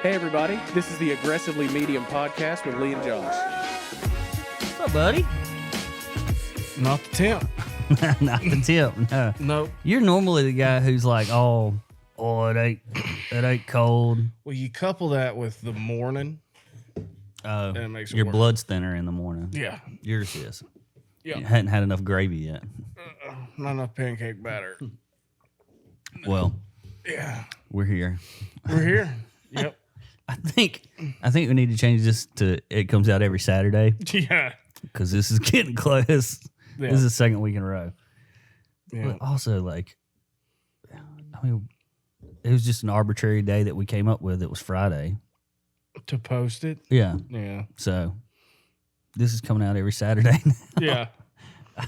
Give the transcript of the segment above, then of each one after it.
Hey everybody, this is the Aggressively Medium podcast with Lee and Josh. What's up, buddy? Not the temp. Not the tip, no. Nope. You're normally the guy who's like, oh, it ain't cold. Well, you couple that with the morning, and it makes it Your worse. blood's thinner in the morning. Yeah. Yours is. Yeah. You hadn't had enough gravy yet. Not enough pancake batter. Well, Yeah. we're here. We're here. Yep. I think we need to change this to it comes out every Saturday Yeah. because this is getting close. Yeah. This is the second week in a row. Yeah. But also, like, I mean, it was just an arbitrary day that we came up with. It was Friday. To post it. Yeah. Yeah. So this is coming out every Saturday now. Yeah.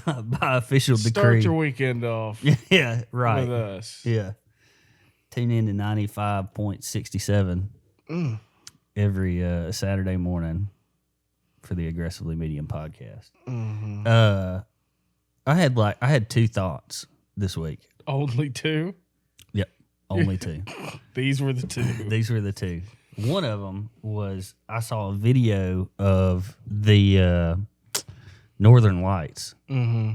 By official decree. Start your weekend off Yeah, right. with us. Yeah. Tune in to 95.67 every Saturday morning for the Aggressively Medium podcast. Mm-hmm. I had two thoughts this week. Only two? Yep, only two. These were the two. These were the two. One of them was I saw a video of the Northern Lights, Mm-hmm.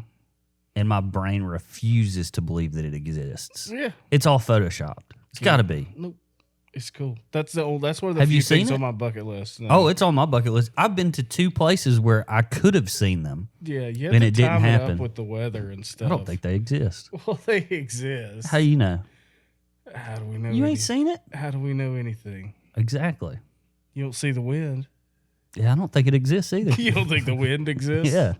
and my brain refuses to believe that it exists. Yeah. It's all photoshopped. It's got to be. Nope. It's cool. That's one of the Have few you seen things it? on my bucket list. No. Oh, it's on my bucket list. I've been to two places where I could have seen them. Yeah, you have and to it didn't time it happen. up with the weather and stuff. I don't think they exist. Well, they exist. How you know? How do we know? You ain't seen it? How do we know anything? Exactly. You don't see the wind. Yeah, I don't think it exists either. You don't think the wind exists? Yeah.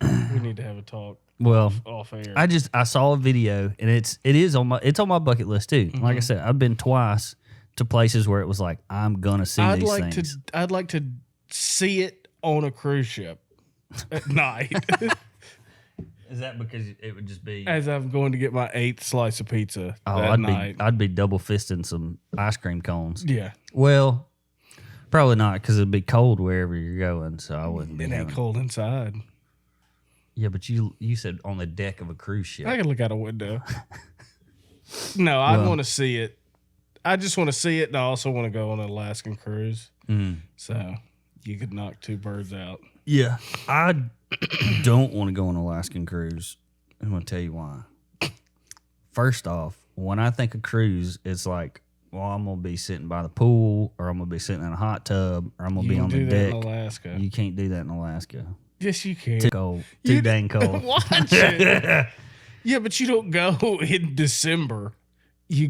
Well, we need to have a talk Well, off air. I saw a video and it's on my bucket list too. Like I said, I've been twice to places where it was like I'm gonna see these things. I'd like to see it on a cruise ship at night Is that because it would just be? as I'm going to get my 8th slice of pizza that night. I'd be double fisting some ice cream cones. Yeah, Well, probably not because it'd be cold wherever you're going, so I wouldn't be. it ain't cold inside. Yeah, but you said on the deck of a cruise ship. I can look out a window. No, I want to see it. I just want to see it, and I also want to go on an Alaskan cruise. So you could knock two birds out. Yeah, I don't want to go on an Alaskan cruise. I'm going to tell you why. First off, when I think of cruise, it's like, well, I'm going to be sitting by the pool, or I'm going to be sitting in a hot tub, or I'm going to be on the do that deck. in Alaska. You can't do that in Alaska. Yes, you can. Too cold. Too dang cold. Watch it. Yeah, but you don't go in December. You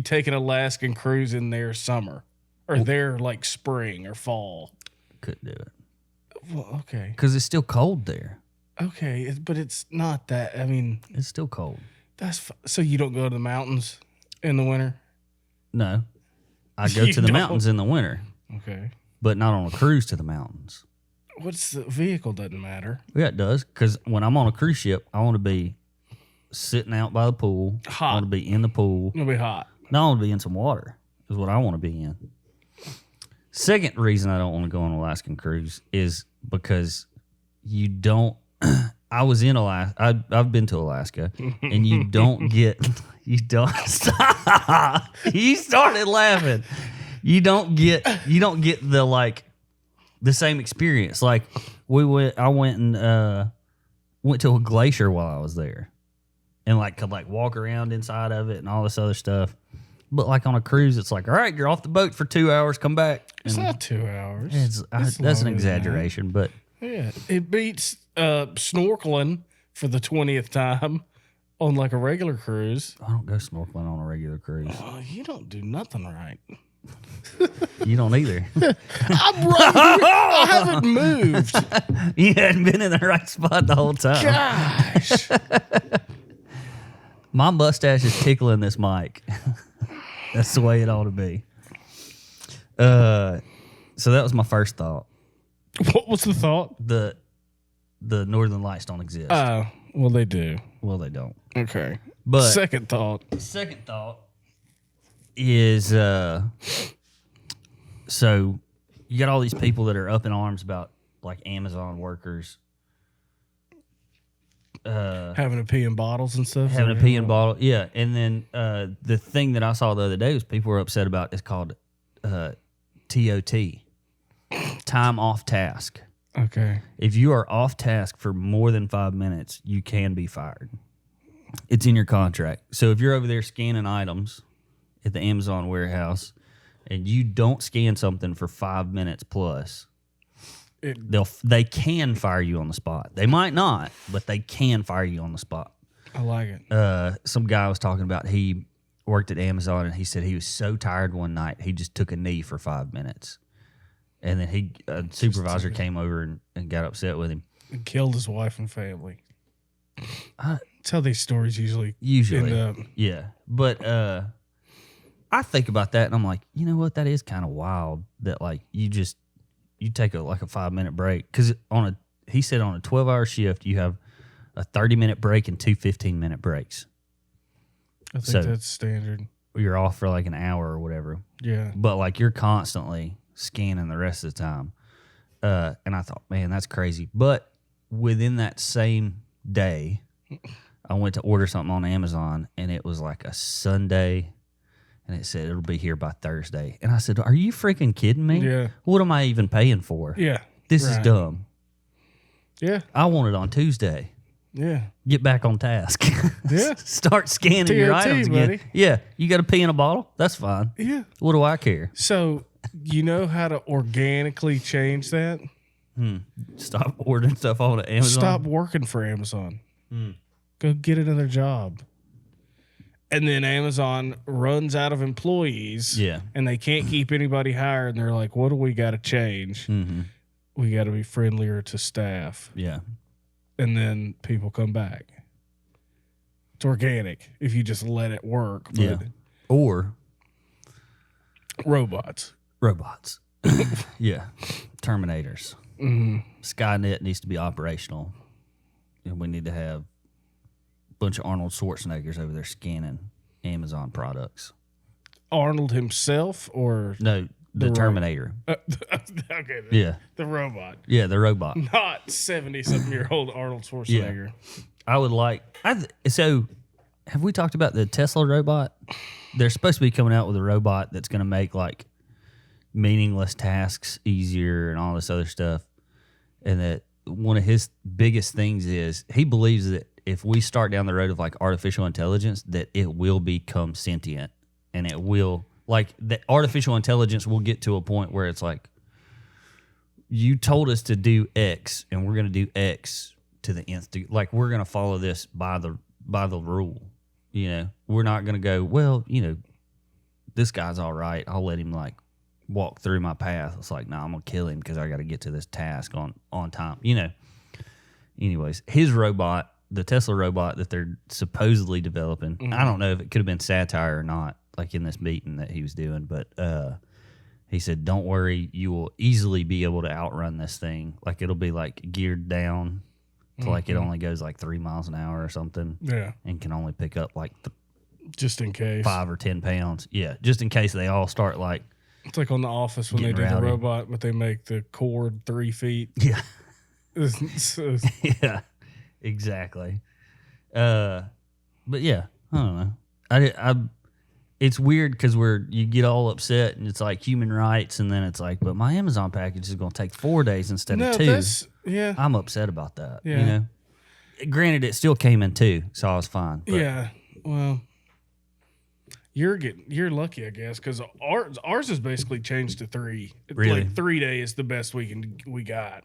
take an Alaskan cruise in their summer or their like spring or fall. Couldn't do it. Well, okay. Because it's still cold there. Okay, but it's not that. I mean, It's still cold. so you don't go to the mountains in the winter? No. I go You to the don't? mountains in the winter, Okay. but not on a cruise to the mountains. What's the vehicle doesn't matter. Yeah, it does. Because when I'm on a cruise ship, I want to be sitting out by the pool. Hot. I want to be in the pool. It'll be hot. No, I want to be in some water is what I want to be in. Second reason I don't want to go on an Alaskan cruise is because you don't. I was in Alaska. I've been to Alaska, and you don't get. You don't stop. You started laughing. You don't get the like the same experience. Like I went to a glacier while I was there, and like could like walk around inside of it and all this other stuff. But like on a cruise, it's like, all right, you're off the boat for 2 hours, come back. It's And not 2 hours. that's an longer than that. exaggeration, but Yeah, it beats snorkeling for the 20th time on like a regular cruise. I don't go snorkeling on a regular cruise. Oh, you don't do nothing right. You don't either. I'm right here. I haven't moved. You hadn't been in the right spot the whole time. Gosh. My mustache is tickling this mic. That's the way it ought to be. So that was my first thought. What was the thought? The Northern Lights don't exist. Oh, well, they do. Well, they don't. Okay. But Second thought. second thought is so you got all these people that are up in arms about like Amazon workers Having to pee in bottles and stuff. having a pee in bottle. Yeah. And then the thing that I saw the other day was people were upset about is called TOT, time off task. Okay. If you are off task for more than 5 minutes, you can be fired. It's in your contract. So if you're over there scanning items at the Amazon warehouse and you don't scan something for 5 minutes plus, they can fire you on the spot. They might not, but they can fire you on the spot. I like it. Some guy was talking about he worked at Amazon and he said he was so tired one night he just took a knee for 5 minutes. And then a supervisor came over and got upset with him. And killed his wife and family. That's how these stories usually end up. Yeah. But I think about that and I'm like, you know what? That is kind of wild that like you take a 5 minute break. Because he said on a 12-hour shift, you have a 30-minute break and two 15-minute breaks. I think that's standard. You're off for like an hour or whatever. Yeah. But like you're constantly scanning the rest of the time. And I thought, man, that's crazy. But within that same day, I went to order something on Amazon and it was like a Sunday and it said it'll be here by Thursday. And I said, are you freaking kidding me? Yeah. What am I even paying for? Yeah. This is dumb. Yeah. I want it on Tuesday. Yeah. Get back on task. Yeah. Start scanning your items again. buddy. Yeah. You got to pee in a bottle? That's fine. Yeah. What do I care? So, you know how to organically change that? Stop ordering stuff on Amazon. Stop working for Amazon. Go get another job. And then Amazon runs out of employees. Yeah. And they can't keep anybody hired. And they're like, what do we got to change? Mm-hmm. We got to be friendlier to staff. Yeah. And then people come back. It's organic if you just let it work. But Yeah. Or robots. Yeah. Terminators. Mm-hmm. Skynet needs to be operational. And we need to have a bunch of Arnold Schwarzeneggers over there scanning Amazon products. Arnold himself or No, the Terminator. okay. Yeah. The robot. Yeah, the robot. Not 70-something-year-old Arnold Schwarzenegger. I would like. So, have we talked about the Tesla robot? They're supposed to be coming out with a robot that's going to make like meaningless tasks easier and all this other stuff. And that one of his biggest things is he believes that if we start down the road of like artificial intelligence, that it will become sentient and it will like the artificial intelligence will get to a point where it's like, you told us to do X and we're going to do X to the nth degree. Like we're going to follow this by the rule. You know, we're not going to go, well, you know, this guy's all right. I'll let him like walk through my path. It's like, no, I'm going to kill him because I got to get to this task on time. You know, anyways, his robot, the Tesla robot that they're supposedly developing, I don't know if it could have been satire or not, like in this meeting that he was doing, but he said, don't worry, you will easily be able to outrun this thing. Like it'll be like geared down to like it only goes like 3 miles an hour or something. Yeah. And can only pick up like just in case 5 or 10 pounds. Yeah. Just in case they all start like. It's like on The Office when they do the robot, but they make the cord 3 feet. Yeah. So, yeah. Exactly. But yeah, I don't know. I it's weird because you get all upset and it's like human rights, and then it's like, but my Amazon package is going to take 4 days instead of 2. Yeah. I'm upset about that. Yeah. You know, granted, it still came in 2, so I was fine. But yeah. Well, you're lucky, I guess, because ours has basically changed to 3. Really? Like 3 days is the best we got.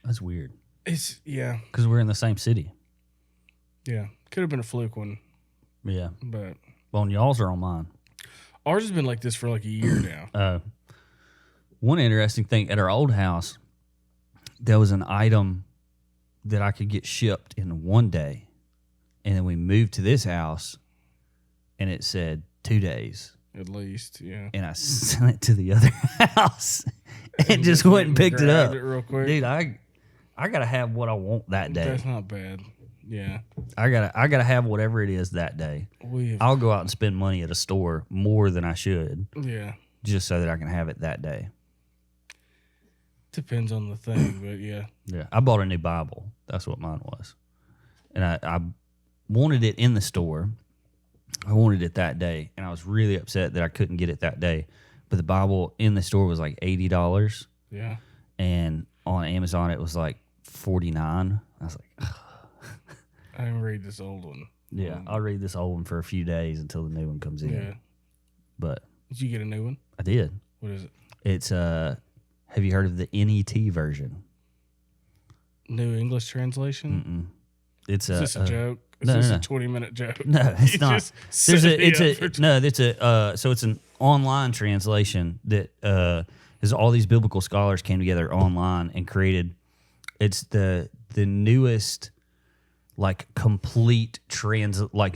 That's weird. It's because we're in the same city. Yeah. Could have been a fluke one. Yeah. But well, and y'all's are on mine. Ours has been like this for like a year now. One interesting thing at our old house, there was an item that I could get shipped in 1 day, and then we moved to this house, and it said 2 days at least. Yeah. And I sent it to the other house, and just went and picked it up. Real quick. Dude, I gotta have what I want that day. That's not bad. Yeah. I gotta have whatever it is that day. I'll go out and spend money at a store more than I should. Yeah. Just so that I can have it that day. Depends on the thing, but yeah. Yeah. I bought a new Bible. That's what mine was. and I wanted it in the store. I wanted it that day, and I was really upset that I couldn't get it that day. But the Bible in the store was like $80. Yeah. And on Amazon, it was like $49. I was like, ugh. I didn't read this old one. Yeah, I'll read this old one for a few days until the new one comes in. Yeah. But Did you get a new one? I did. What is it? It's have you heard of the NET version? New English translation? It's Is this a joke? Is no, this no. a 20-minute joke? No, it's You not. just set me up for So it's an online translation that is all these biblical scholars came together online and created. It's the newest, like, complete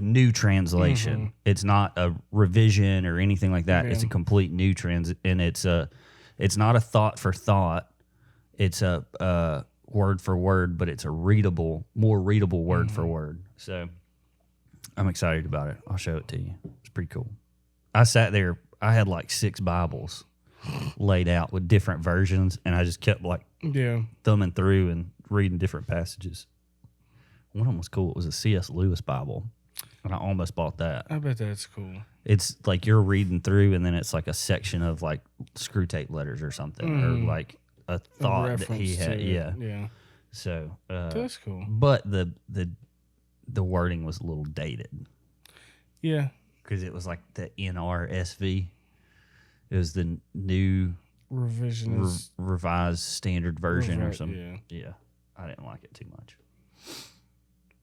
new translation. Mm-hmm. It's not a revision or anything like that. Yeah. It's a complete new and it's not a thought for thought. It's a word for word, but it's a more readable word for word. So I'm excited about it. I'll show it to you. It's pretty cool. I sat there. I had like 6 Bibles laid out with different versions, and I just kept like thumbing through and reading different passages. One of them was cool. It was a C.S. Lewis Bible, and I almost bought that. I bet that's cool. It's like you're reading through, and then it's like a section of like screw tape letters or something, or like a thought that he had. Yeah. So That's cool. but the wording was a little dated Yeah. because it was like the NRSV. It was the new Revisionist. revised standard version or something. Yeah, I didn't like it too much.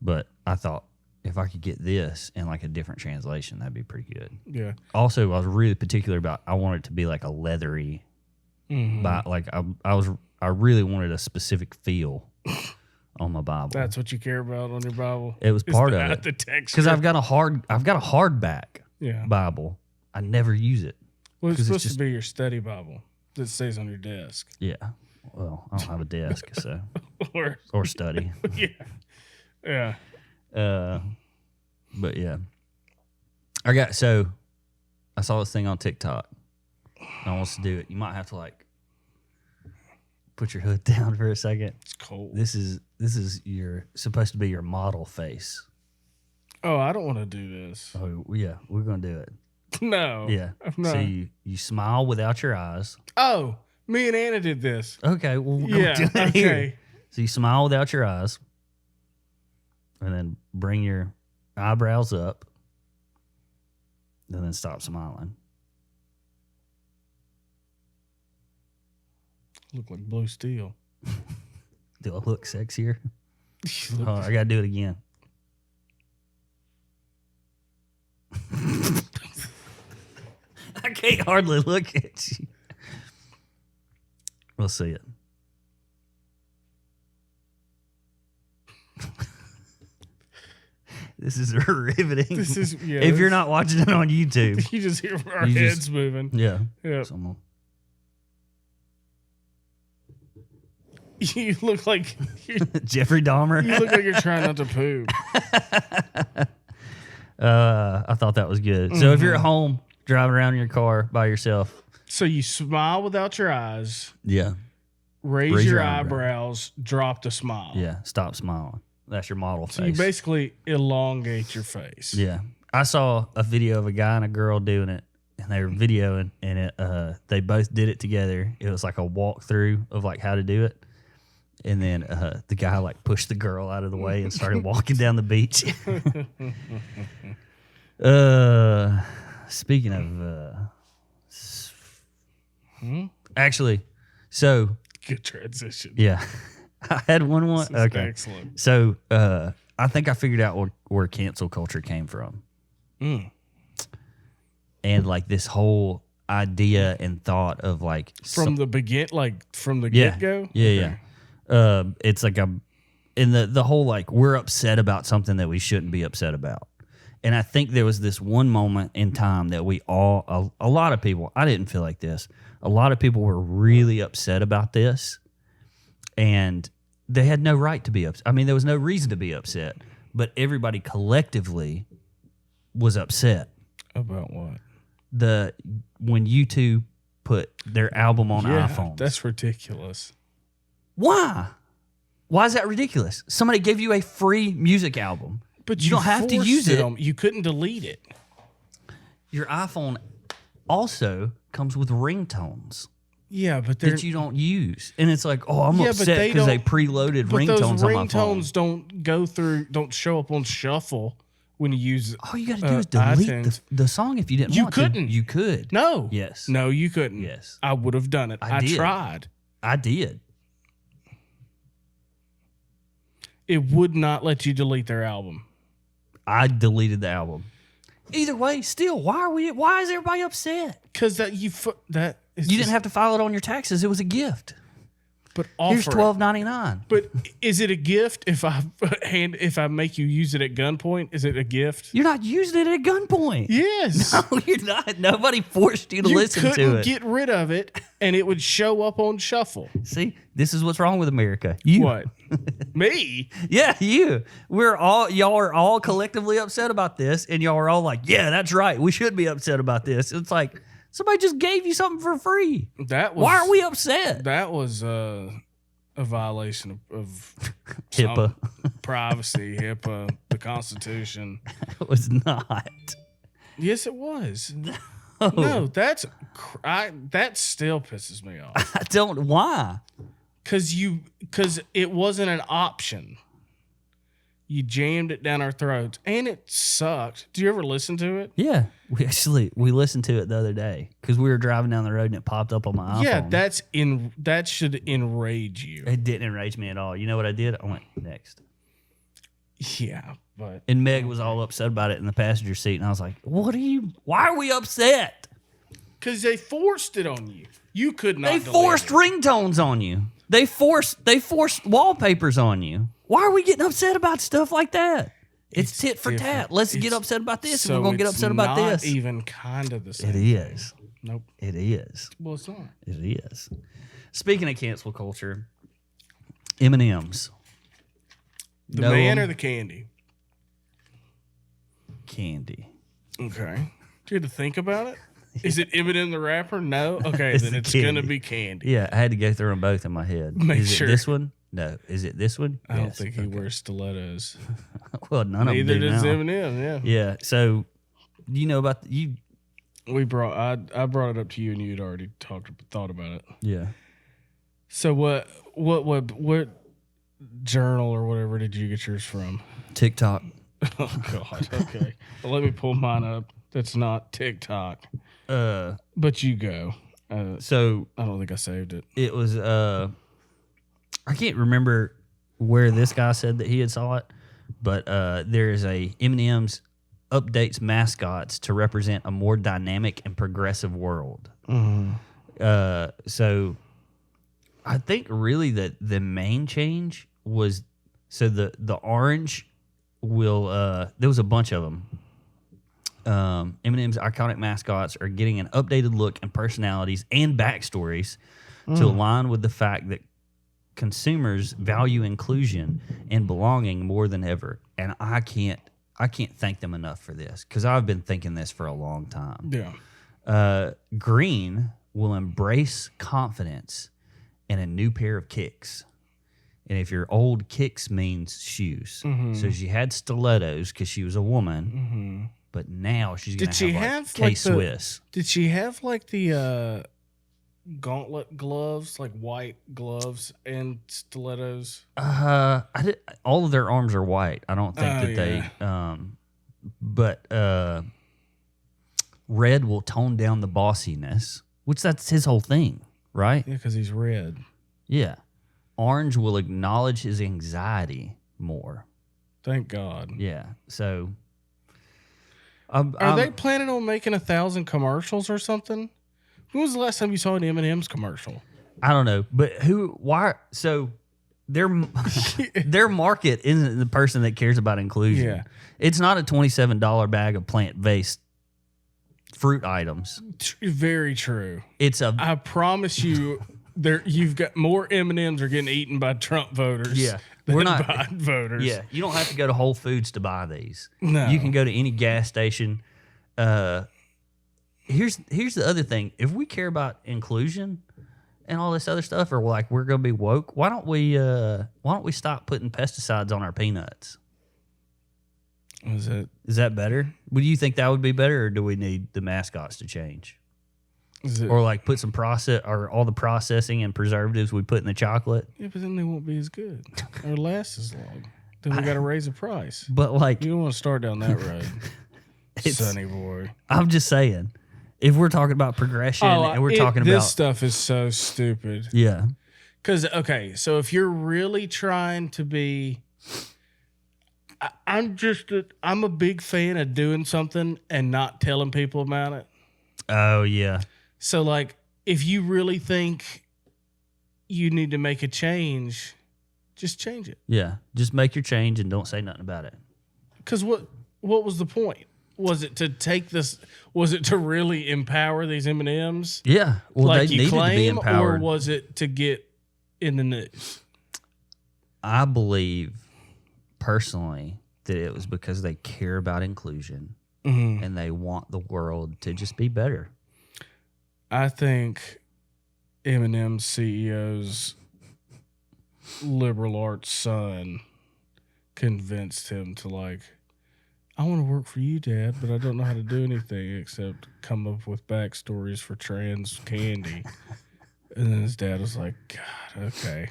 But I thought if I could get this in like a different translation, that'd be pretty good. Yeah. Also, I was really particular about I wanted it to be like a leathery, but like I really wanted a specific feel on my Bible. That's what you care about on your Bible. It was part of it. The texture. Because I've got a hardback Yeah. Bible. I never use it. Well, it's 'cause supposed it's to be your study Bible that stays on your desk. Yeah. Well, I don't have a desk, so or study. Yeah. But yeah, I saw this thing on TikTok. I want to do it. You might have to like put your hood down for a second. It's cold. This is supposed to be your model face. Oh, I don't want to do this. Oh yeah, we're gonna do it. No. Yeah. No. So you smile without your eyes. Oh, me and Anna did this. Okay. Well, we're Yeah. gonna do it Okay. here. So you smile without your eyes, and then bring your eyebrows up, and then stop smiling. Look like blue steel. Do I look sexier? You look- Oh, I gotta do it again. I can't hardly look at you. We'll see it. This is riveting. This is if you're not watching it on YouTube. You just hear our You heads just- moving. Yeah. Yeah. Someone. You look like Jeffrey Dahmer. you look like you're trying not to poop. I thought that was good. So if you're at home driving around in your car by yourself. So you smile without your eyes, Yeah. raise your eyebrows, drop the smile. Yeah. Stop smiling. That's your model So face. you basically elongate your face. Yeah. I saw a video of a guy and a girl doing it, and they were videoing, and they both did it together. It was like a walkthrough of like how to do it. And then the guy like pushed the girl out of the way and started walking down the beach. Speaking of, actually, so Good transition. yeah, I had one. This is Okay, excellent. so I think I figured out where cancel culture came from, and like this whole idea and thought of like From the yeah, get go. yeah. It's like in the whole like we're upset about something that we shouldn't be upset about. And I think there was this one moment in time that we all, a lot of people, I didn't feel like this. A lot of people were really upset about this, and they had no right to be upset. I mean, there was no reason to be upset, but everybody collectively was upset. About what? When U2 put their album on Yeah, iPhones. that's ridiculous. Why? Why is that ridiculous? Somebody gave you a free music album. But you don't have to use it. You couldn't delete it. Your iPhone also comes with ringtones Yeah, but that you don't use. And it's like, oh, I'm Yeah, but upset they because they don't- preloaded But those ringtones on my phone. ringtones don't show up on shuffle when you use. All you got to do is delete iTunes. the song if you didn't You want couldn't. to. You could. No. Yes. No, you couldn't. Yes. I would have done it. I did. tried. I did. It would not let you delete their album. I deleted the album. Either way, still, why is everybody upset? Because You didn't have to file it on your taxes. It was a gift. But offer Here's it. $12.99. But is it a gift if I make you use it at gunpoint? Is it a gift? You're not using it at gunpoint. Yes. No, you're not. Nobody forced you to You listen couldn't to it. get rid of it, and it would show up on shuffle. See, this is what's wrong with America. You. What? Me? Yeah, you. Y'all are all collectively upset about this, and y'all are all like, yeah, that's right. We should be upset about this. It's like, somebody just gave you something for free. Why are we upset? That was a violation of HIPAA. privacy, HIPAA, the Constitution. It was not. Yes, it was. No, that still pisses me off. I don't. Why? Because it wasn't an option. You jammed it down our throats, and it sucked. Do you ever listen to it? Yeah, we listened to it the other day because we were driving down the road and it popped up on my iPhone. Yeah, that should enrage you. It didn't enrage me at all. You know what I did? I went next. Yeah, but And Meg was all upset about it in the passenger seat, and I was like, why are we upset? because they forced it on you. You could not. They delete forced it. ringtones on you. They forced wallpapers on you. Why are we getting upset about stuff like that? It's tit for different. tat. Let's get It's- upset about this, So and we're gonna get it's upset about not this. Even kind of the same. It is. Nope. It is. Well, it's not. It is. Speaking of cancel culture, M&Ms. The Know man 'em? or the candy? Candy. Okay. Do you have to think about it? Is it Eminem the rapper? No. Okay, It's then the it's candy. gonna be candy. Yeah, I had to go through them both in my head. Make is sure. it this one? No. Is it this one? I don't Yes. think he wears stilettos. Well, none of Neither them do does now. Eminem. Yeah. Yeah. So, you know about you? I brought it up to you, and you'd already thought about it. Yeah. So what journal or whatever did you get yours from? TikTok. Oh God. Okay. Well, let me pull mine up. That's not TikTok. But you go. So I don't think I saved it. it was. I can't remember where this guy said that he had saw it, but there is a M&Ms updates mascots to represent a more dynamic and progressive world. So I think really that the main change was the orange will there was a bunch of them. M&M's iconic mascots are getting an updated look and personalities and backstories to align with the fact that consumers value inclusion and belonging more than ever. And I can't thank them enough for this because I've been thinking this for a long time. Yeah. Green will embrace confidence and a new pair of kicks. And if your old kicks means shoes. So she had stilettos because she was a woman, but now she's going to have K-Swiss. Did she have like the gauntlet gloves, like white gloves and stilettos? All of their arms are white. I don't think they. But red will tone down the bossiness, which that's his whole thing, right? Yeah, because he's red. Yeah. Orange will acknowledge his anxiety more. Thank God. Yeah. So. Are they planning on making 1,000 commercials or something? When was the last time you saw an M&M's commercial? I don't know, but why? So their market isn't the person that cares about inclusion. Yeah. It's not a $27 bag of plant-based fruit items. Very true. I promise you, you've got more M&Ms are getting eaten by Trump voters. Yeah. Than We're not Biden voters. Yeah, you don't have to go to Whole Foods to buy these. No. You can go to any gas station. Here's the other thing. If we care about inclusion, and all this other stuff, or like we're gonna be woke. Why don't we stop putting pesticides on our peanuts? Is that better? Would you think that would be better, or do we need the mascots to change? Or like put some or all the processing and preservatives we put in the chocolate? Yeah, but then they won't be as good or last as long. Then we got to raise the price. But like, you don't want to start down that road, sonny boy. I'm just saying, if we're talking about progression and we're talking about this stuff is so stupid. Yeah. Because so if you're really trying to be, I'm a big fan of doing something and not telling people about it. Oh yeah. So like, if you really think you need to make a change, just change it. Yeah, just make your change and don't say nothing about it. Because what was the point? Was it to take this? Was it to really empower these M&Ms? Yeah, well, like they you needed claim, to be empowered. or was it to get in the news? I believe personally that it was because they care about inclusion and they want the world to just be better. I think M&M's CEO's liberal arts son convinced him to like, I want to work for you, Dad, but I don't know how to do anything except come up with backstories for trans candy. And then his dad was like, God, okay.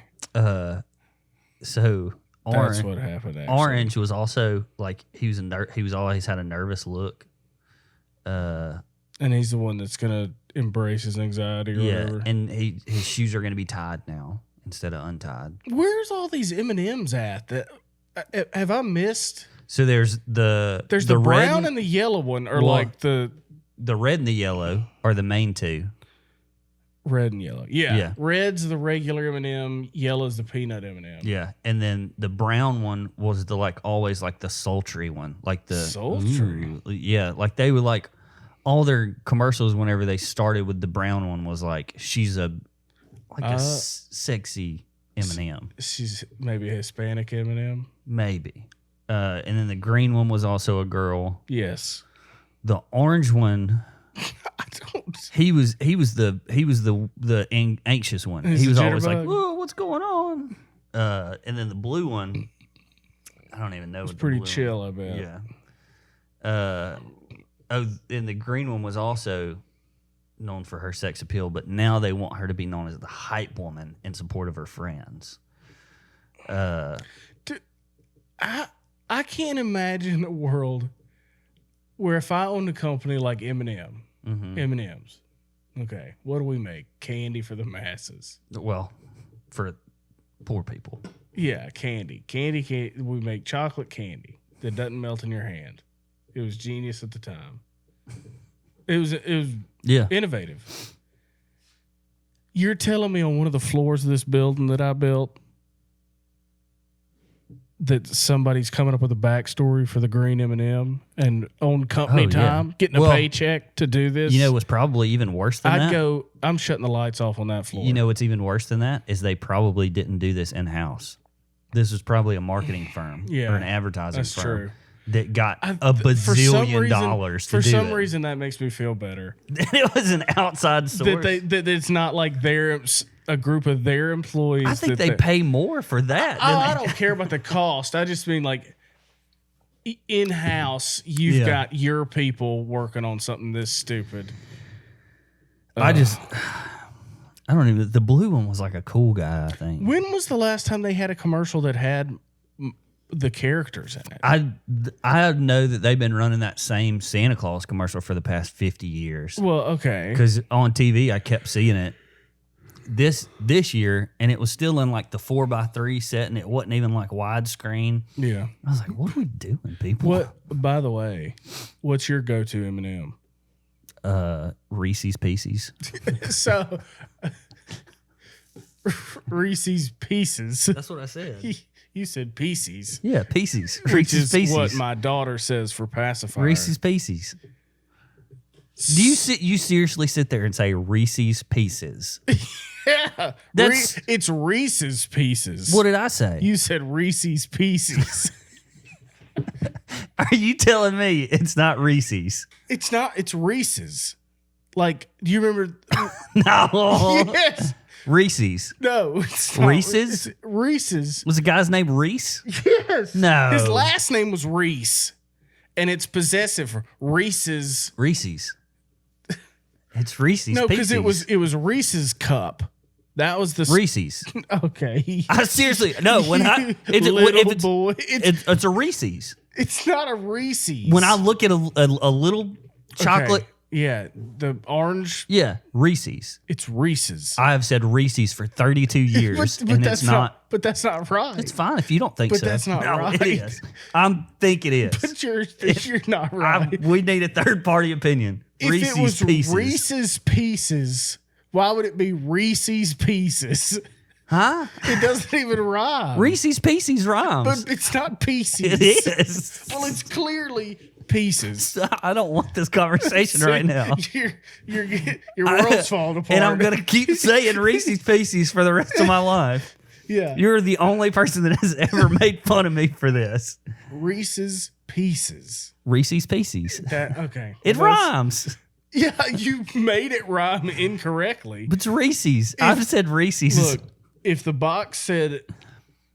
So that's what happened. Actually. Orange was also like he was always had a nervous look. And he's the one that's gonna embrace his anxiety or whatever. And his shoes are gonna be tied now instead of untied. Where's all these M&Ms at? That have I missed? So there's the brown red and the yellow one, or like the red and the yellow are the main two. Red and yellow, yeah. Red's the regular M&M, yellow's the peanut M&M. Yeah, and then the brown one was the like always like the sultry one, like the sultry. Yeah, like they would like all their commercials whenever they started with the brown one was like she's a sexy M&M. She's maybe a Hispanic M&M. Maybe. And then the green one was also a girl. Yes. The orange one, I don't. He was the anxious one. He was always like, "Whoa, what's going on?" And then the blue one, I don't even know. It's pretty chill, I bet. Yeah. And the green one was also known for her sex appeal, but now they want her to be known as the hype woman in support of her friends. Dude, I can't imagine a world where if I owned a company like M&M, M&M's, okay, what do we make? Candy for the masses. Well, for poor people. Yeah, candy. We make chocolate candy that doesn't melt in your hand. It was genius at the time. It was innovative. You're telling me on one of the floors of this building that I built that somebody's coming up with a backstory for the green M&M and on company time, getting a paycheck to do this? You know what's probably even worse than that? I'm shutting the lights off on that floor. You know what's even worse than that is they probably didn't do this in-house. This was probably a marketing firm or an advertising firm. True. That got a bazillion dollars to do it. For some reason, that makes me feel better. It was an outside source. That it's not like a group of their employees. I think they pay more for that. I don't care about the cost. I just mean like in-house, you've got your people working on something this stupid. I don't even. The blue one was like a cool guy, I think. When was the last time they had a commercial that had the characters in it? I know that they've been running that same Santa Claus commercial for the past 50 years. Well, okay. Because on TV, I kept seeing it this year, and it was still in like the 4x3 set, and it wasn't even like widescreen. Yeah. I was like, what are we doing, people? By the way, what's your go-to M&M? Reese's Pieces. So, Reese's Pieces. That's what I said. You said Pieces. Yeah, Pieces. Which is what my daughter says for pacifier. Reese's Pieces. Do you seriously sit there and say Reese's Pieces? Yeah. It's Reese's Pieces. What did I say? You said Reese's Pieces. Are you telling me it's not Reese's? It's not. It's Reese's. Like, do you remember? No. Yes. Reese's. No, it's not. Reese's? It's Reese's. Was the guy's name Reese? Yes. No. His last name was Reese, and it's possessive. Reese's. Reese's. It's Reese's. No, because Pieces. it was Reese's cup. That was the Reese's. Okay. I seriously no. When I Little boy, it's a Reese's. it's not a Reese's. When I look at a little chocolate, Okay. Yeah, the orange. yeah, Reese's. It's Reese's. I have said Reese's for 32 years, and that's it's not. But that's not right. It's fine if you don't think But so. that's not no, right. It is. I think it is. But you're not right. We need a third party opinion. If Reese's it was Pieces. Reese's Pieces, why would it be Reese's Pieces? Huh? It doesn't even rhyme. Reese's Pieces rhymes. But it's not pieces. It is. Well, it's clearly pieces. I don't want this conversation So right now. Your world's falling apart. And I'm going to keep saying Reese's Pieces for the rest of my life. Yeah. You're the only person that has ever made fun of me for this. Reese's Pieces. Reese's Pieces. Okay. It Well, that's- rhymes. Yeah, you made it rhyme incorrectly. But it's Reese's. I've said Reese's. Look, if the box said,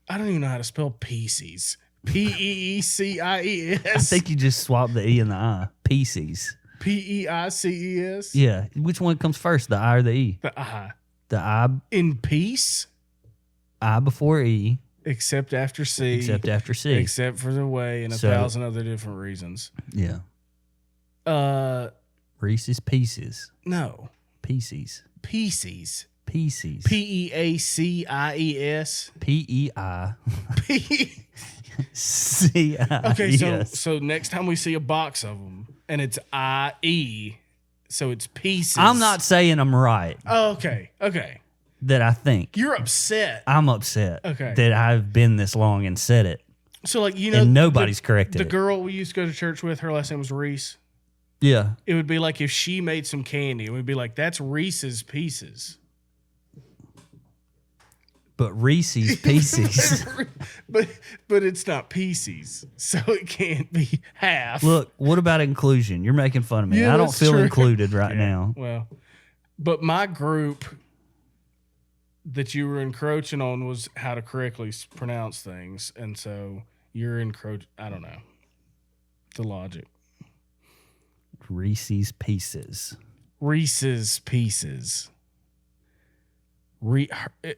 I don't even know how to spell Pieces. Peecies. I think you just swapped the E and the I. Pieces. Peices. Yeah. Which one comes first, the I or the E? The I. The In peace, I before E, except after C. except after C. Except for the way and a So- thousand other different reasons. Yeah. Reese's Pieces. No. Pieces. Pieces. Pieces. Peacies. P-E-I. P. C-I. Okay, Yes. so next time we see a box of them and it's I-E, so it's pieces. I'm not saying I'm right, Oh, okay. that I think. You're upset. I'm upset Okay. that I've been this long and said it, So, like, you know, and nobody's corrected the it. girl we used to go to church with, her last name was Reese. Yeah. It would be like if she made some candy, it would be like, that's Reese's Pieces. But Reese's Pieces. but it's not pieces, so it can't be half. Look, what about inclusion? You're making fun of me. Yeah, I don't that's feel true. included right Yeah, now. Well, but my group that you were encroaching on was how to correctly pronounce things, and so you're I don't know the logic. Reese's Pieces. Reese's Pieces.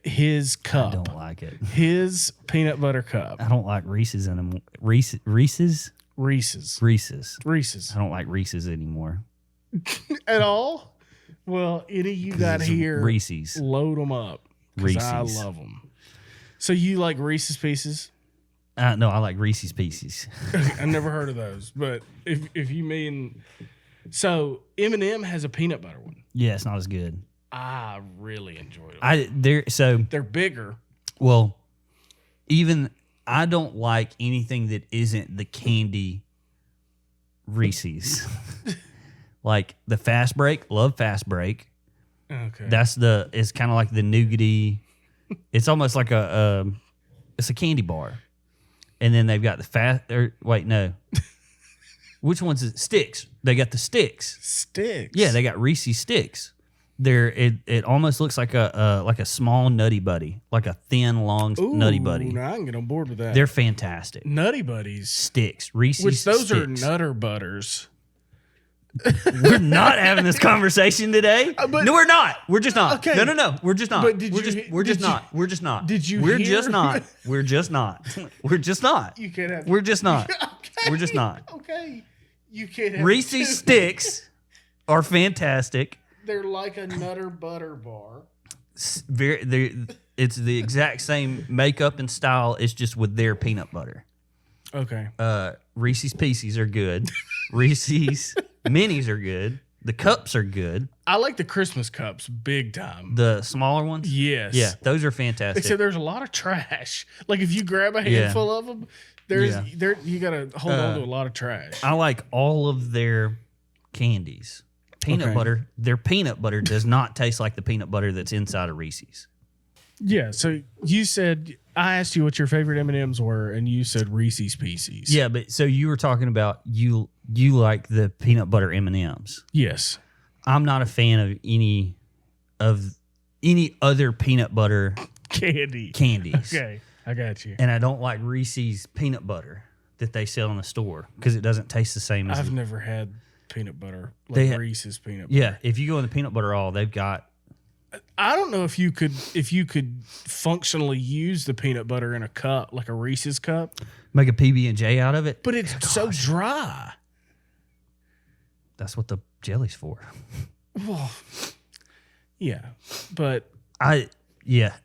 His I cup. don't like it. His peanut butter cup. I don't like Reese's anymore. Reese's? Reese's. Reese's. I don't like Reese's anymore. At all? Well, any you got it's here, Reese's. load them up. 'Cause I Reese's. love them. So you like Reese's Pieces? No, I like Reese's Pieces. I've never heard of those, but if you mean, so M&M has a peanut butter one. Yeah, it's not as good. I really enjoy them. They're bigger. Well, even I don't like anything that isn't the candy Reese's. Like the Fast Break, love Fast Break. Okay. It's kind of like the nougaty. It's almost like it's a candy bar. And then they've got the Which one's it? Sticks. They got the sticks. Sticks. Yeah, they got Reese's sticks. It almost looks like a small Nutty Buddy, like a thin, long Nutty Buddy. Now I can get on board with that. They're fantastic. Nutty Buddies. Sticks, Reese's Which those are sticks. Nutter Butters. We're not having this conversation today. But- No, we're not. We're just not. Okay. No. We're just not. But did we're you- just we're did just you- not. We're just not. did you We're hear- just not. We're just not. We're just not. You can't have. We're just not. Okay. We're just not. Okay. You can't have. Reese's two. sticks are fantastic. They're like a Nutter Butter bar. It's the exact same makeup and style. It's just with their peanut butter. Okay. Reese's Pieces are good. Reese's Minis are good. The cups are good. I like the Christmas cups big time. The smaller ones, Yes. yeah, those are fantastic. Except there's a lot of trash. Like if you grab a Yeah. handful of them, you gotta hold on to a lot of trash. I like all of their candies. Peanut Okay. butter. Their peanut butter does not taste like the peanut butter that's inside of Reese's. Yeah. So you said I asked you what your favorite M&Ms were, and you said Reese's Pieces. Yeah, but so you were talking about you like the peanut butter M&Ms. Yes. I'm not a fan of any of any other peanut butter Candies. Okay, I got you. and I don't like Reese's peanut butter that they sell in the store because it doesn't taste the same as. I've never had peanut butter, They Reese's peanut butter. Yeah, if you go in the peanut butter aisle, they've got. I don't know if you could functionally use the peanut butter in a cup, like a Reese's cup, Make a PB&J out of it. but it's so dry. That's what the jelly's for. Well, yeah, but I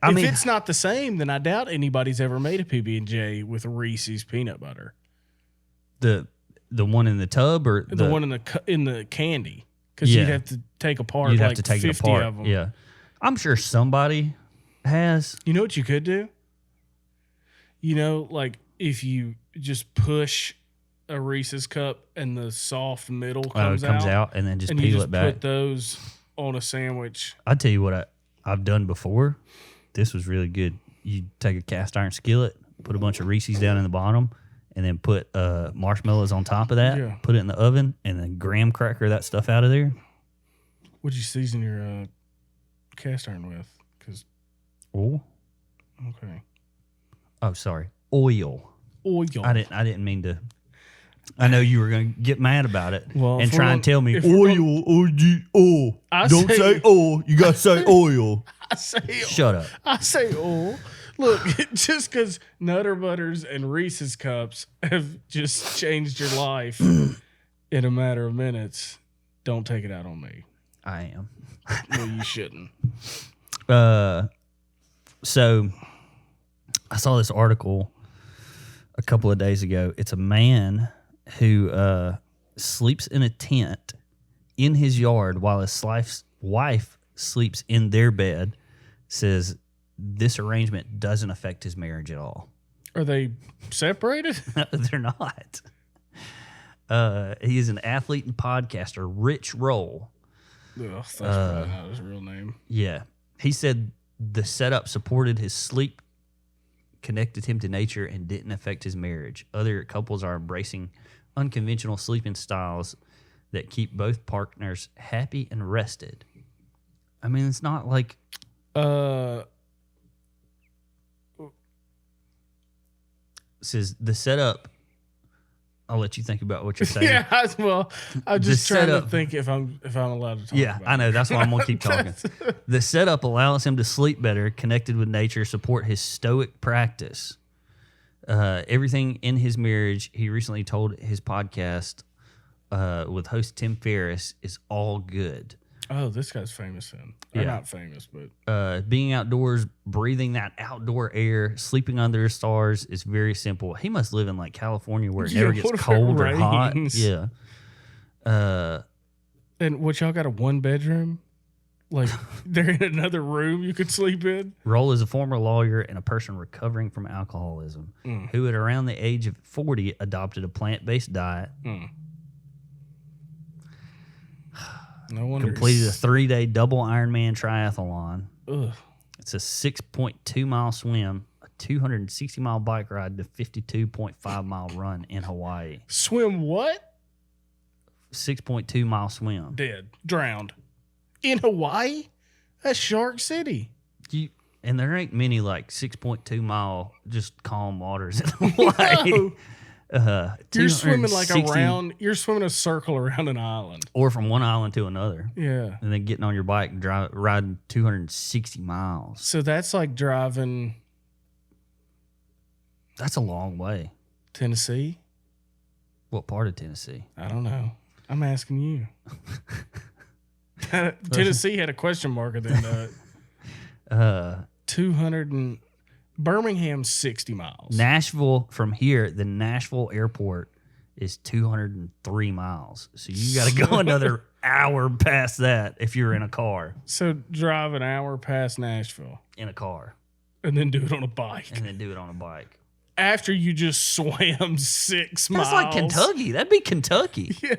mean, if it's not the same, then I doubt anybody's ever made a PB&J with Reese's peanut butter. the one in the tub or The one in the candy, because Yeah. you'd have to take apart. you'd like have to take 50 it apart. of them. Yeah, I'm sure somebody has. You know what you could do? You know, like if you just push a Reese's cup and the soft middle It comes out and then just and you peel just it back. put those on a sandwich. I'll tell you what I've done before. This was really good. You take a cast iron skillet, put a bunch of Reese's down in the bottom, and then put marshmallows on top of that. Yeah. Put it in the oven, and then graham cracker that stuff out of there. What'd you season your cast iron with? Because Oh, okay, sorry, oil. oil. I didn't mean to. I know you were going to get mad about it Well, and if try we're and tell me if we're oil. I Don't say- say oil. You got to say oil. I say Shut up. I say oil. Look, just because Nutter Butters and Reese's cups have just changed your life in a matter of minutes, don't take it out on me. I am. No, you shouldn't. So I saw this article a couple of days ago. It's a man who sleeps in a tent in his yard while his wife sleeps in their bed. Says this arrangement doesn't affect his marriage at all. Are they separated? They're not. He is an athlete and podcaster, Rich Roll. Ugh, that's probably not his real name. Yeah. He said the setup supported his sleep, connected him to nature, and didn't affect his marriage. Other couples are embracing unconventional sleeping styles that keep both partners happy and rested. I mean, it's not like says the setup. I'll let you think about what you're saying. yeah. I'm just The trying to setup- think if I'm allowed to talk. Yeah, about I know. it. That's why I'm gonna keep talking. The setup allows him to sleep better, connected with nature, support his stoic practice. Everything in his marriage, he recently told his podcast with host Tim Ferriss, is all good. Oh, this guy's famous then. Or Yeah. not famous, but Being outdoors, breathing that outdoor air, sleeping under the stars is very simple. He must live in like California where it Yeah, never what gets if it cold or hot. rains? Yeah. and what y'all got a one bedroom? Like they're in another room you could sleep in? Roll is a former lawyer and a person recovering from alcoholism who at around the age of 40 adopted a plant-based diet, No wonder. completed a 3-day double Ironman triathlon. Ugh. It's a 6.2 mile swim, a 260 mile bike ride, to 52.5 mile run in Hawaii. Swim what? 6.2 mile swim. Dead. Drowned. In Hawaii? That's Shark City. And there ain't many like 6.2 mile just calm waters in Hawaii. No. You're swimming like 260 you're swimming a circle around an island. or from one island to another. Yeah. And then getting on your bike and riding 260 miles. So that's like driving That's a long way. Tennessee? What part of Tennessee? I don't know. I'm asking you. Tennessee had a question mark at the end of it. 200 and Birmingham's 60 miles. Nashville, from here, the Nashville airport is 203 miles. So you got to go another hour past that if you're in a car. So drive an hour past Nashville In a car. and then do it on a bike. And then do it on a bike. After you just swam 6 miles. That's like Kentucky. That'd be Kentucky. Yeah.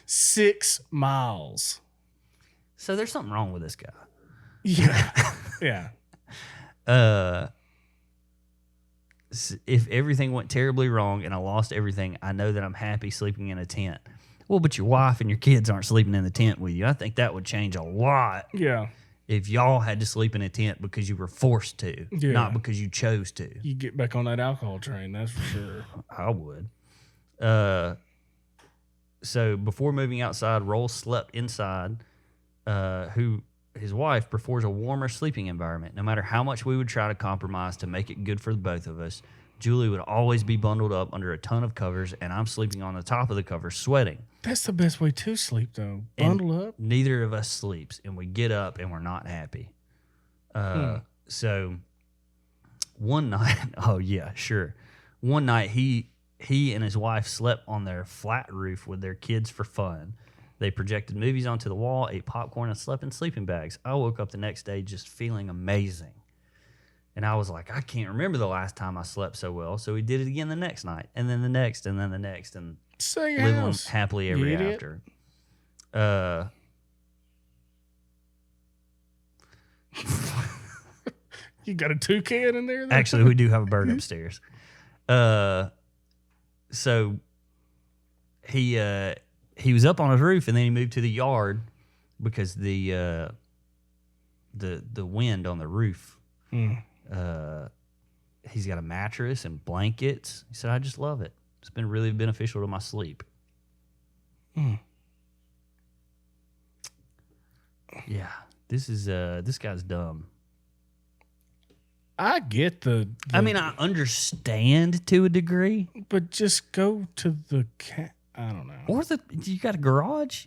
6 miles. So there's something wrong with this guy. Yeah. Yeah. If everything went terribly wrong and I lost everything, I know that I'm happy sleeping in a tent. Well, but your wife and your kids aren't sleeping in the tent with you. I think that would change a lot Yeah. if y'all had to sleep in a tent because you were forced to, Yeah. not because you chose to. You get back on that alcohol train, that's for sure. I would. So before moving outside, Roll slept inside. His wife prefers a warmer sleeping environment. No matter how much we would try to compromise to make it good for the both of us, Julie would always be bundled up under a ton of covers, and I'm sleeping on the top of the covers, sweating. That's the best way to sleep, though. Bundle up. Neither of us sleeps, and we get up and we're not happy. So one night, oh yeah, sure. One night he and his wife slept on their flat roof with their kids for fun. They projected movies onto the wall, ate popcorn, and slept in sleeping bags. I woke up the next day just feeling amazing. And I was like, I can't remember the last time I slept so well. So we did it again the next night, and then the next, and then the next, and living happily ever after. You got a toucan in there? Actually, we do have a bird upstairs. So he was up on his roof, and then he moved to the yard because the wind on the roof. He's got a mattress and blankets. He said, I just love it. It's been really beneficial to my sleep. Yeah, this guy's dumb. I get I mean, I understand to a degree, but just go to the cat. I don't know. Or you got a garage?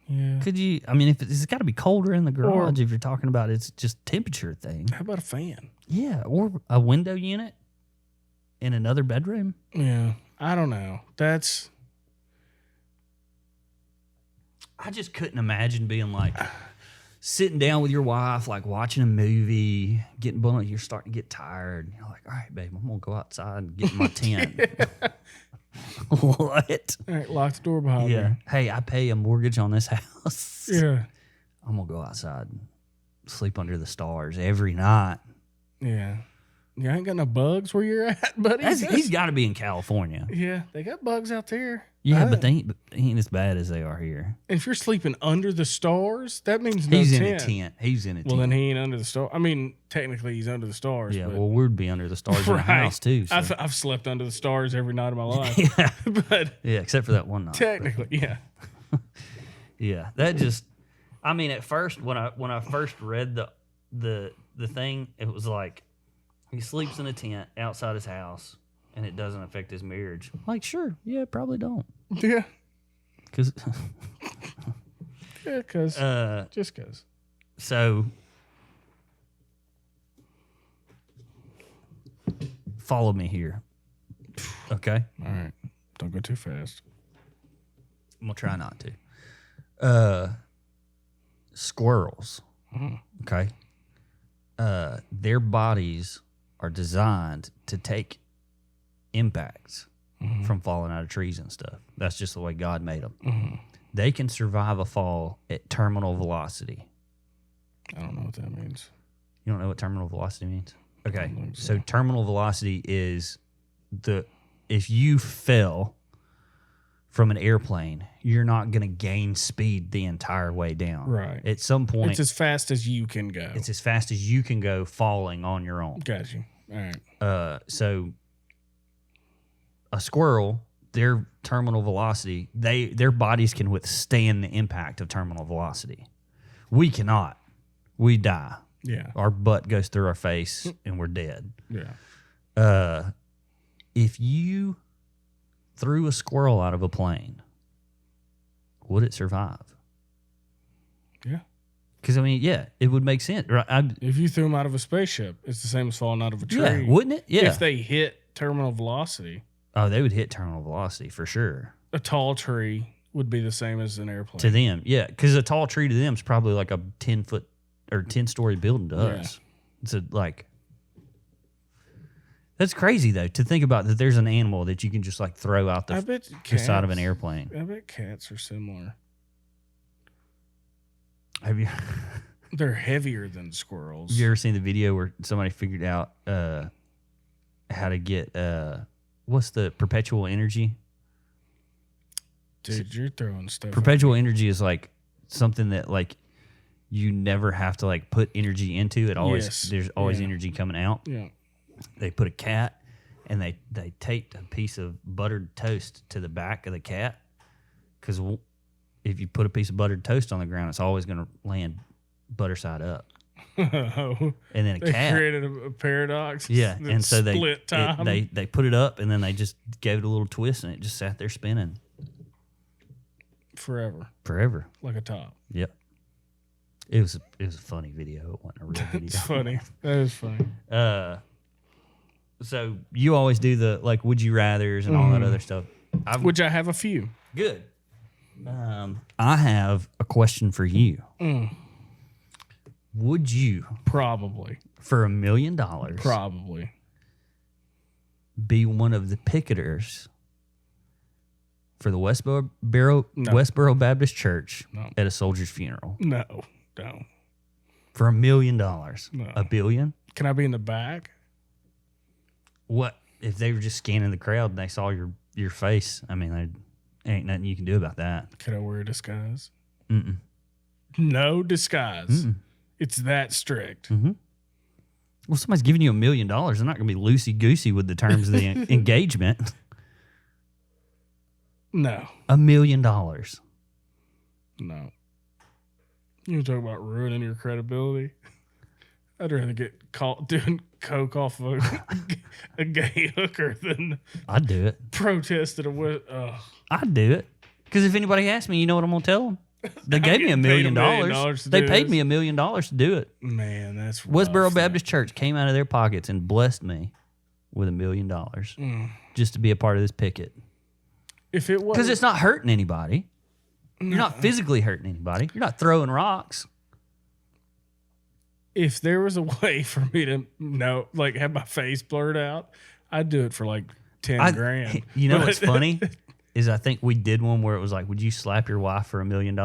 Yeah. Could you? I mean, it's got to be colder in the garage if you're talking about it's just temperature thing. How about a fan? Yeah, or a window unit in another bedroom. Yeah, I don't know. I just couldn't imagine being like sitting down with your wife, like watching a movie, getting bundled. You're starting to get tired. You're like, all right, babe, I'm gonna go outside and get in my tent. What? All right, lock the door behind me. Hey, I pay a mortgage on this house. Yeah. I'm gonna go outside and sleep under the stars every night. Yeah. You ain't got no bugs where you're at, buddy. He's got to be in California. Yeah, they got bugs out there. Yeah, but they ain't as bad as they are here. And if you're sleeping under the stars, that means he's in tent. a tent. He's in a tent. Well, then he ain't under the stars. I mean, technically he's under the stars. Yeah, but well, we'd be under the stars in the house too. So. I've slept under the stars every night of my life. Yeah, but yeah, except for that one night. Technically, yeah. Yeah, that just. I mean, at first when I first read the thing, it was like he sleeps in a tent outside his house, and it doesn't affect his marriage. Like, sure, yeah, probably don't. Yeah. Because. Yeah, because. Just because. So. Follow me here. Okay? All right. Don't go too fast. I'm going to try not to. Squirrels. Okay? Their bodies are designed to take impacts from falling out of trees and stuff. That's just the way God made them. They can survive a fall at terminal velocity. I don't know what that means. You don't know what terminal velocity means? Okay. So Terminal velocity is if you fell from an airplane, you're not going to gain speed the entire way down. Right. At some point, it's as fast as you can go. It's as fast as you can go falling on your own. Got you. All right. So a squirrel, their terminal velocity, their bodies can withstand the impact of terminal velocity. We cannot. We die. Yeah. Our butt goes through our face and we're dead. Yeah. If you threw a squirrel out of a plane, would it survive? Yeah. Because, I mean, yeah, it would make sense. Right? If you threw them out of a spaceship, it's the same as falling out of a tree. Yeah, wouldn't it? Yeah. If they hit terminal velocity. Oh, they would hit terminal velocity for sure. A tall tree would be the same as an airplane. To them, yeah. Because a tall tree to them is probably like a 10-foot or 10-story building to us. It's that's crazy, though, to think about that there's an animal that you can just like throw out the side of an airplane. I bet cats are similar. Have you? They're heavier than squirrels. You ever seen the video where somebody figured out how to get what's the perpetual energy? Dude, you're throwing stuff. Perpetual energy is like something that like you never have to like put energy into it. Always Yes. there's always Yeah. energy coming out. Yeah. They put a cat and they taped a piece of buttered toast to the back of the cat because if you put a piece of buttered toast on the ground, it's always going to land butter side up. And then a they cat created a paradox. Yeah, that and so split time. they put it up and then they just gave it a little twist and it just sat there spinning forever, like a top. Yep. It was a funny video. It wasn't a real video. It's funny. That is funny. So you always do the like would you rather's and all that other stuff. Which I have a few. Good. I have a question for you. Would you Probably for $1 million probably be one of the picketers for the Westboro Baptist Church at a soldier's funeral? No. For $1 million. No. $1 billion? Can I be in the back? What if they were just scanning the crowd and they saw your face? I mean, there ain't nothing you can do about that. Could I wear a disguise? Mm-mm. No disguise. Mm-mm. It's that strict. Mm-hmm. Well, somebody's giving you $1 million. They're not going to be loosey goosey with the terms of the engagement. No. $1 million. No. You talk about ruining your credibility. I'd rather get caught doing coke off of a gay hooker than I'd do it. protested a. I'd do it. Because if anybody asks me, you know what I'm going to tell them? They gave me $1 million. They paid me $1 million to do it. Man, that's Westboro rough, Baptist Church came out of their pockets and blessed me with $1 million just to be a part of this picket. If it was, Because it's not hurting anybody. You're not physically hurting anybody. You're not throwing rocks. If there was a way for me to have my face blurred out, I'd do it for like 10 grand. You know what's funny is I think we did one where it was like, would you slap your wife for $1 million?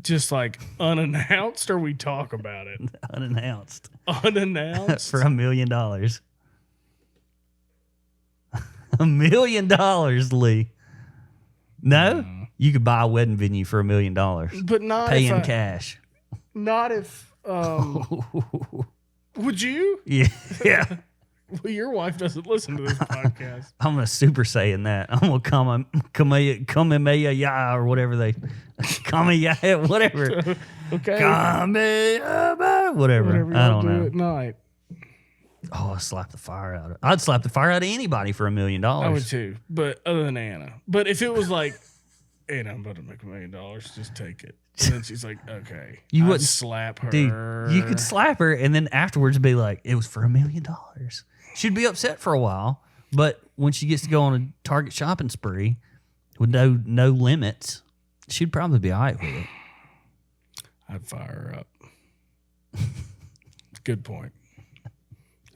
Just like unannounced, or we talk about it? Unannounced. Unannounced? For $1 million. $1 million, Lee. No? You could buy a wedding venue for $1 million. But not pay in cash. Not if would you? Yeah. Well, your wife doesn't listen to this podcast. I'm gonna super saying that. I'm gonna Kamehameha or whatever they Kamehameha, whatever. Okay. Kamehameha, whatever. I don't know. At night. Oh, I'd slap the fire out of anybody for $1 million. I would too, but other than Anna. But if it was like, Anna, I'm about to make $1 million, just take it. And then she's like, okay. You I'd wouldn't slap her. Dude, you could slap her and then afterwards be like, it was for $1 million. She'd be upset for a while, but when she gets to go on a Target shopping spree with no limits, she'd probably be all right with it. I'd fire her up. Good point.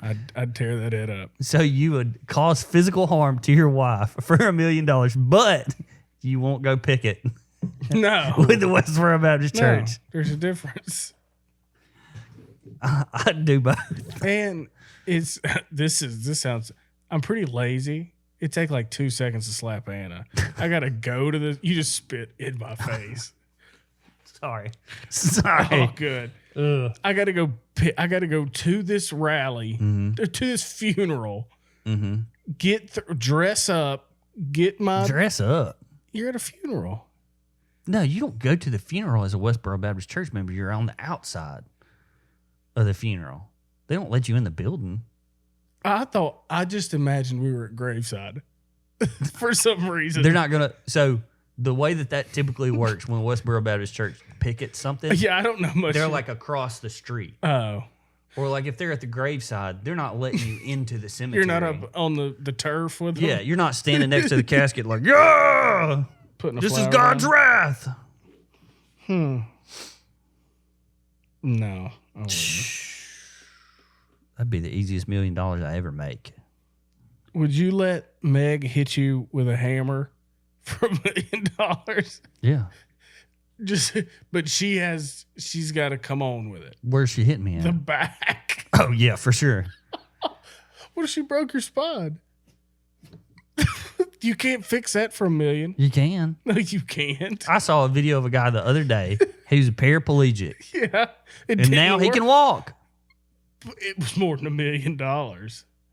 I'd tear that head up. So you would cause physical harm to your wife for $1 million, but you won't go picket. No. With the Westboro Baptist Church. There's a difference. I'd do both. And this sounds, I'm pretty lazy. It take like 2 seconds to slap Anna. I gotta go to this. You just spit in my face. Sorry. Oh, good. Ugh. I gotta go to this rally, to this funeral. Mm-hmm. Dress up. Dress up. You're at a funeral. No, you don't go to the funeral as a Westboro Baptist Church member. You're on the outside of the funeral. They don't let you in the building. I just imagined we were at graveside for some reason. They're not going to. So the way that typically works when the Westboro Baptist Church pickets something. Yeah, I don't know much. They're like across the street. Oh. Or like if they're at the graveside, they're not letting you into the cemetery. You're not up on the turf with them? Yeah, you're not standing next to the casket like, yeah, this is God's wrath. No. I That'd be the easiest $1 million I ever make. Would you let Meg hit you with a hammer for $1 million? Yeah. But she's got to come on with it. Where's she hitting me at? The back. Oh, yeah, for sure. What if she broke your spine? You can't fix that for $1 million. You can. No, you can't. I saw a video of a guy the other day who's a paraplegic, Yeah. and now he can walk. It was more than $1 million.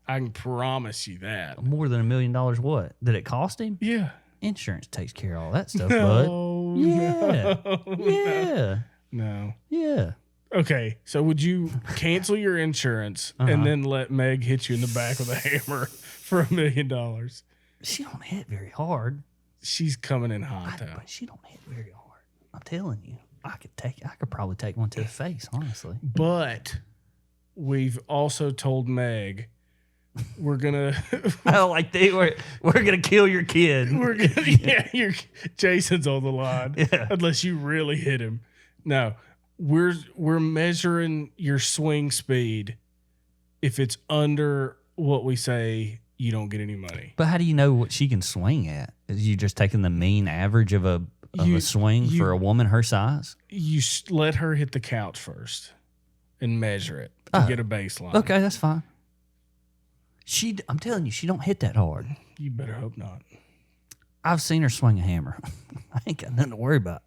I can promise you that. More than $1 million. What did it cost him? Yeah. Insurance takes care of all that stuff, No, bud. Yeah, no, yeah, no. yeah. Okay, so would you cancel your insurance and then let Meg hit you in the back with a hammer for $1 million? She don't hit very hard. She's coming in hot, though. But she don't hit very hard. I'm telling you, I could probably take one to the face, honestly. But we've also told Meg we're gonna Oh, like we're gonna kill your kid. Jason's on the line. Yeah. Unless you really hit him. No. We're measuring your swing speed. If it's under what we say, you don't get any money. But how do you know what she can swing at? Is you just taking the mean average of a swing for a woman her size? You let her hit the couch first and measure it to get a baseline. Okay, that's fine. I'm telling you, she don't hit that hard. You better hope not. I've seen her swing a hammer. I ain't got nothing to worry about.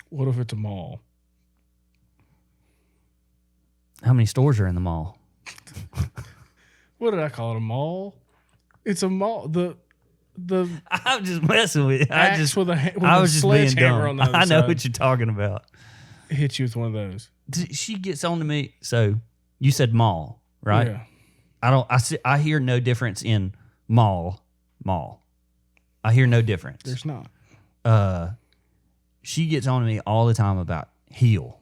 What if it's a mall? How many stores are in the mall? What did I call it? A mall? It's a mall. The I'm just messing with you. I was just being dumb. I know what you're talking about. Hit you with one of those. She gets on to me. So you said mall, right? Yeah. I hear no difference in mall. I hear no difference. There's not. She gets on to me all the time about heel.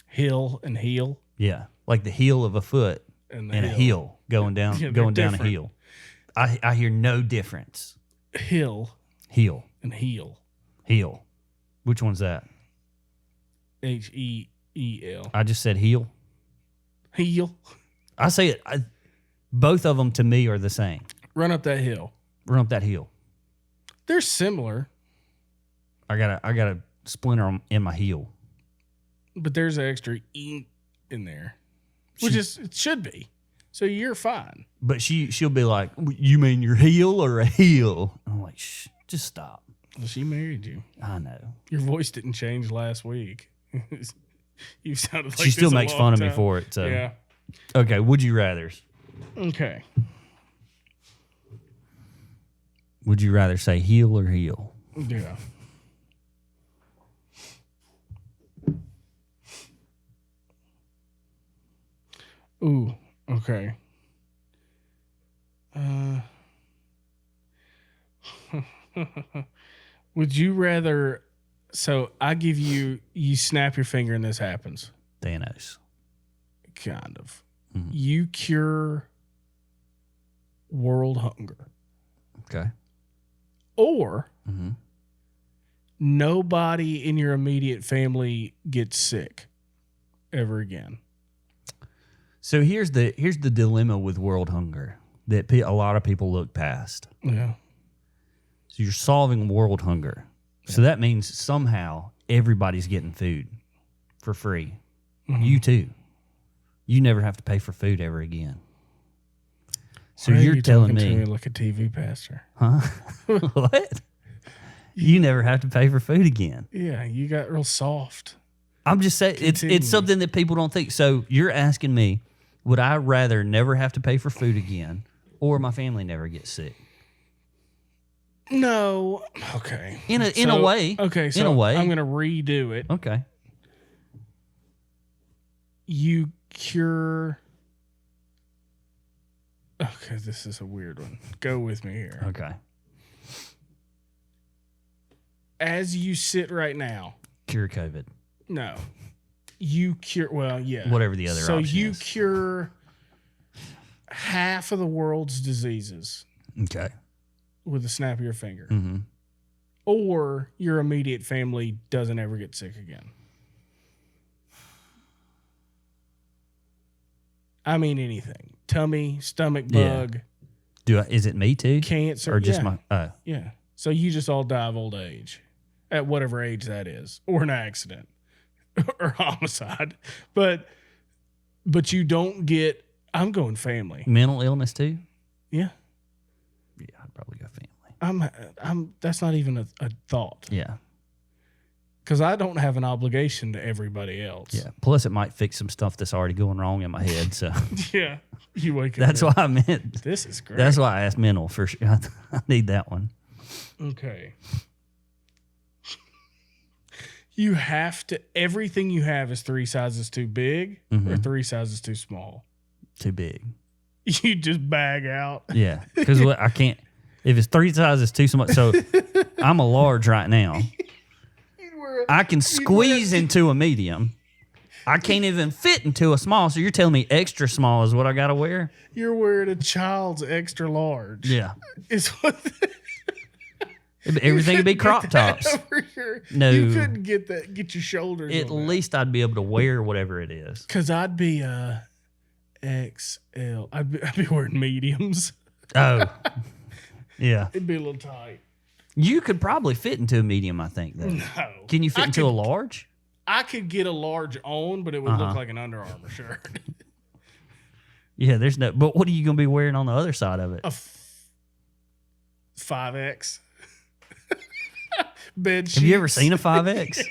Hill and heel. Yeah, like the heel of a foot and a heel going down, down a heel. I hear no difference. Heel and heel. Heel. Which one's that? HEEL. I just said heel. Heel. I say it. Both of them to me are the same. Run up that hill. Run up that hill. They're similar. I got a splinter in my heel. But there's an extra E in there, which it should be. So you're fine. But she'll be like, "You mean your heel or a heel?" I'm like, "Shh, just stop." Well, she married you. I know. Your voice didn't change last week. You sounded like She still this a makes long fun of me time. for it. So Yeah. Okay, would you rather's? Okay. Would you rather say heel or heel? Yeah. Ooh, okay. Would you rather? So I give you snap your finger and this happens. Thanos. Kind of. Mhm. You cure world hunger. Okay. Or Mm-hmm. nobody in your immediate family gets sick ever again. So here's the dilemma with world hunger that a lot of people look past. Yeah. So you're solving world hunger. So that means somehow everybody's getting food for free. Mm-hmm. You too. You never have to pay for food ever again. So Why are you're you telling talking to me, me like a TV pastor? huh? What? You never have to pay for food again. Yeah, you got real soft. I'm just saying Continue. it's something that people don't think. So you're asking me, would I rather never have to pay for food again or my family never get sick? No. Okay. In a way. Okay, so in a way. I'm going to redo it. Okay. You cure. Okay, this is a weird one. Go with me here. Okay. As you sit right now. Cure COVID. No. You cure. Well, yeah. Whatever the other option So you is. cure half of the world's diseases Okay. with a snap of your finger. Mm-hmm. Or your immediate family doesn't ever get sick again. I mean anything. Tummy, stomach bug, Is it me too? cancer. Or just yeah. my Yeah. So you just all die of old age at whatever age that is, or an accident or homicide. But you don't get, I'm going family. mental illness too? Yeah. Yeah, I'd probably That's not even a thought. Yeah. Because I don't have an obligation to everybody else. Yeah. Plus, it might fix some stuff that's already going wrong in my head. So Yeah. You wake up. that's why I meant. This is great. That's why I asked mental for sure. I need that one. Okay. You have to. Everything you have is 3 sizes too big or 3 sizes too small. Too big. You just bag out. Yeah. Because I can't. If it's 3 sizes too small, so I'm a large right now. I can squeeze into a medium. I can't even fit into a small. So you're telling me extra small is what I got to wear? You're wearing a child's extra large. Yeah. Is what. Everything would be crop tops. No. You couldn't get that. Get your shoulders. At least I'd be able to wear whatever it is. Because I'd be XL. I'd be wearing mediums. Oh. Yeah. It'd be a little tight. You could probably fit into a medium, I think. Though. No. Can you fit into a large? I could get a large on, but it would look like an Under Armour shirt. Yeah, there's no. But what are you going to be wearing on the other side of it? A 5X. Bed sheets. Have you ever seen a 5X?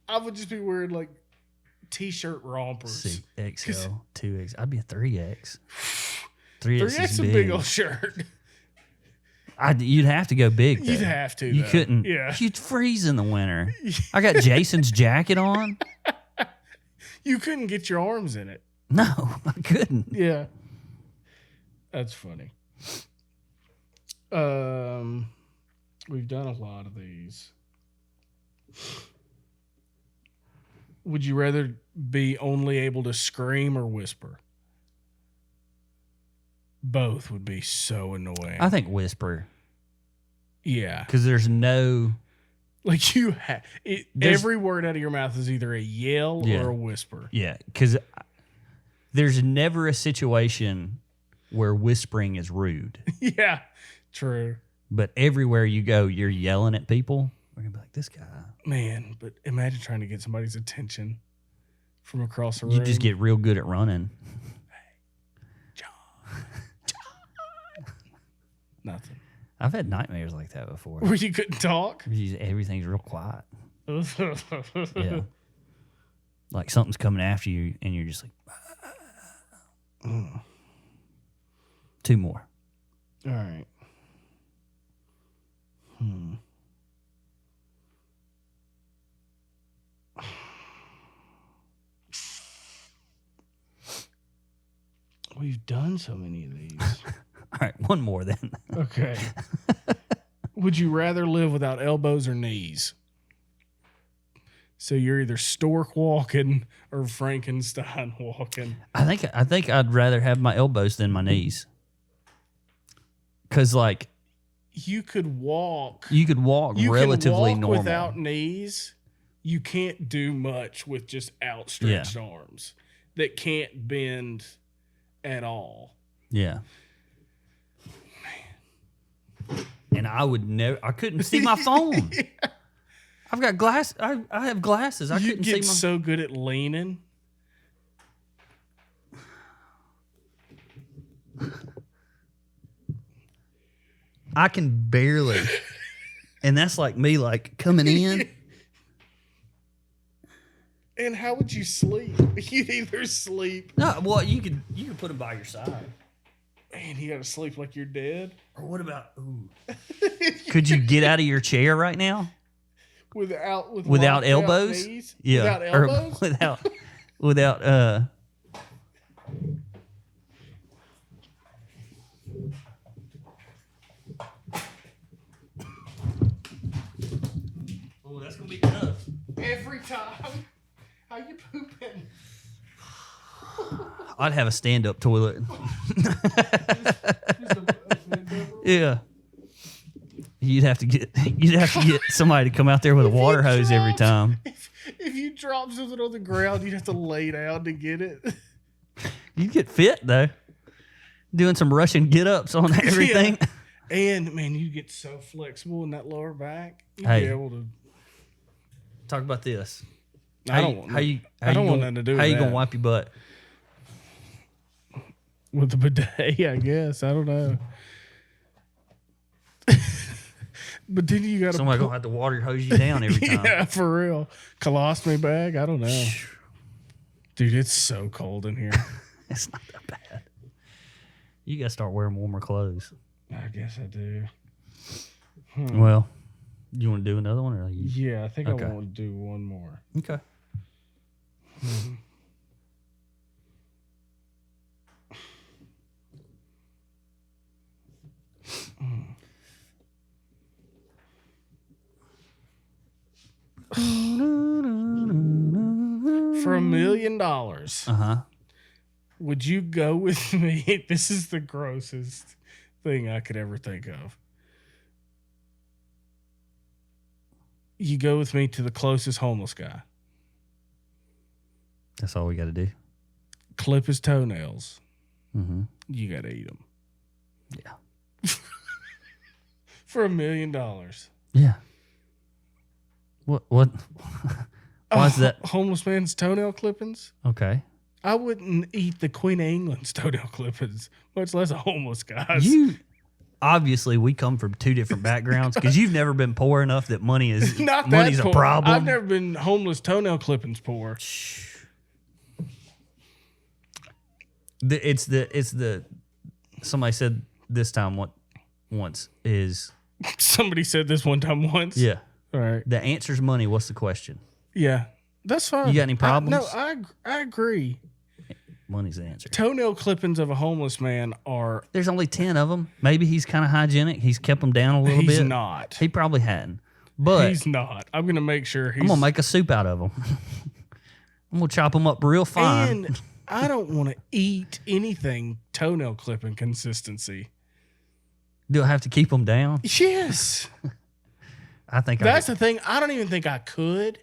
I would just be wearing like t-shirt rompers. See, XL, 2X. I'd be a 3X. 3X is a big. big old shirt. You'd have to go big. Though. You'd have to. You couldn't. Yeah. You'd freeze in the winter. I got Jason's jacket on. You couldn't get your arms in it. No, I couldn't. Yeah. That's funny. We've done a lot of these. Would you rather be only able to scream or whisper? Both would be so annoying. I think whisper. Yeah. Because there's no... Like you have... Every word out of your mouth is either a yell or a whisper. Yeah, because there's never a situation where whispering is rude. Yeah, true. But everywhere you go, you're yelling at people. We're going to be like, this guy. Man, but imagine trying to get somebody's attention from across the room. You just get real good at running. John. Nothing. I've had nightmares like that before. Where you couldn't talk? Everything's real quiet. Yeah. Like something's coming after you, and you're just like, 2 more. All right. We've done so many of these. All right, one more then. Okay. Would you rather live without elbows or knees? So you're either stork walking or Frankenstein walking. I think I'd rather have my elbows than my knees. Cause like you could walk relatively normal without knees. You can't do much with just outstretched arms that can't bend at all. Yeah. Man. And I couldn't see my phone. Yeah. I've got glass. I have glasses. I couldn't see my... You get so good at leaning. I can barely. And that's like me like coming in. And how would you sleep? You'd either sleep. No, well, you could put them by your side. Man, you gotta sleep like you're dead. Or what about could you get out of your chair right now? Without elbows? Knees? Yeah. Without elbows? Without Oh, that's gonna be tough. Every time. How you pooping? I'd have a stand-up toilet. Yeah. You'd have to get somebody to come out there with a water hose every time. If you drop something on the ground, you'd have to lay down to get it. You'd get fit though. Doing some Russian get-ups on everything. Yeah. And man, you get so flexible in that lower back. You'd be able to talk about this. I don't want nothing to do with that. How you gonna wipe your butt? With the bidet, I guess. I don't know. But then you got to. Somebody gonna have to water hose you down every time. Yeah, for real. Colostomy bag. I don't know, dude. It's so cold in here. It's not that bad. You gotta start wearing warmer clothes. I guess I do. Well, you want to do another one, or Yeah, I think Okay. I want to do one more. Okay. For $1 million, would you go with me? This is the grossest thing I could ever think of. You go with me to the closest homeless guy. That's all we got to do. Clip his toenails. Mm-hmm. You got to eat them. Yeah. For $1 million. Yeah. What? Why is that? Homeless man's toenail clippings? Okay. I wouldn't eat the Queen of England's toenail clippings, much less a homeless guy's. Obviously, we come from two different backgrounds because you've never been poor enough that money's poor. a problem. I've never been homeless toenail clippings poor. It's the somebody said this time once is Somebody said this one time once. yeah. All right. The answer's money. What's the question? Yeah, that's fine. You got any problems? I agree. Money's the answer. Toenail clippings of a homeless man are. There's only 10 of them. Maybe he's kind of hygienic. He's kept them down a little bit. He's not. He probably hadn't. But He's not. I'm gonna make sure he's. I'm gonna make a soup out of them. I'm gonna chop them up real fine. And I don't want to eat anything toenail clipping consistency. Do I have to keep them down? Yes. I think That's the thing. I don't even think I could,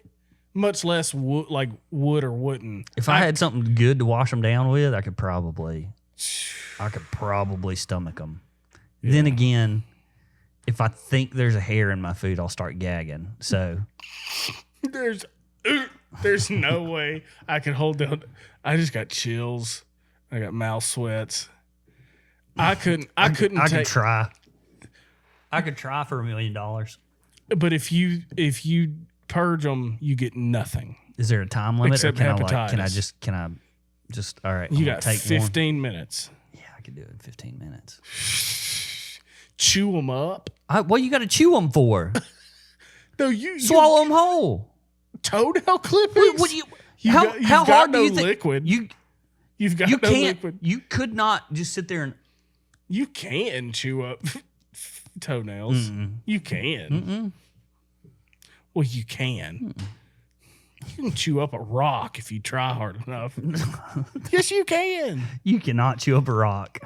much less would or wouldn't. if I had something good to wash them down with, I could probably stomach them. Yeah. Then again, if I think there's a hair in my food, I'll start gagging. So there's no way I could hold down. I just got chills. I got mouth sweats. I could try. I could try for $1 million. But if you purge them, you get nothing. Is there a time limit? Except or can hepatitis. I just all right. You I'm got gonna take 15 one. minutes. Yeah, I could do it in 15 minutes. Chew them up. What you got to chew them for? No, you Swallow them whole. Toenail clippings. What do you? You've How got hard no do you think liquid. You've got you no can't? liquid. You could not just sit there and. You can chew up toenails. You can. Well, you can. You can chew up a rock if you try hard enough. Yes, you can. You cannot chew up a rock.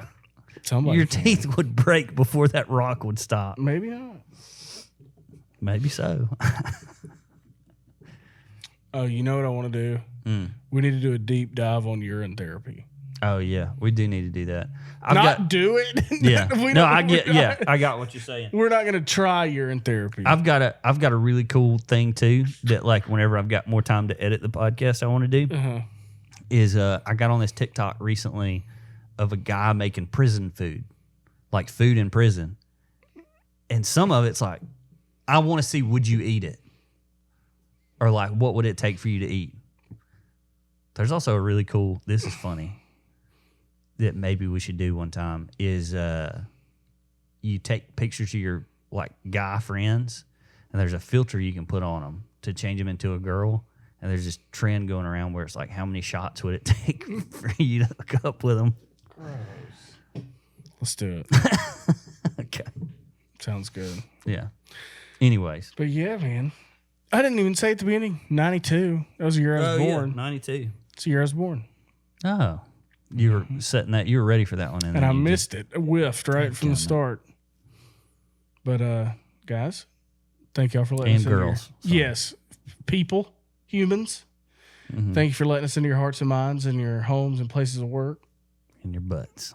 Somebody Your can. teeth would break before that rock would stop. Maybe not. Maybe so. Oh, you know what I want to do? We need to do a deep dive on urine therapy. Oh yeah, we do need to do that. Do it. Yeah. We I got what you're saying. We're not going to try urine therapy. I've got a really cool thing too that like whenever I've got more time to edit the podcast I want to do is I got on this TikTok recently of a guy making prison food, like food in prison. And some of it's like, I want to see, would you eat it? Or like, what would it take for you to eat? There's also a really cool, this is funny, that maybe we should do one time is you take pictures of your like guy friends and there's a filter you can put on them to change them into a girl. And there's this trend going around where it's like, how many shots would it take for you to hook up with them? Gross. Let's do it. Okay. Sounds good. Yeah. Anyways. But yeah, man. I didn't even say at the beginning, 92. That was the year I was born. Yeah, 92. It's the year I was born. Oh. You were setting that. You were ready for that one. And I missed it. I whiffed right from the start. But, guys, thank y'all for letting us in. And girls. Yes. People, humans. Thank you for letting us into your hearts and minds and your homes and places of work. And your butts.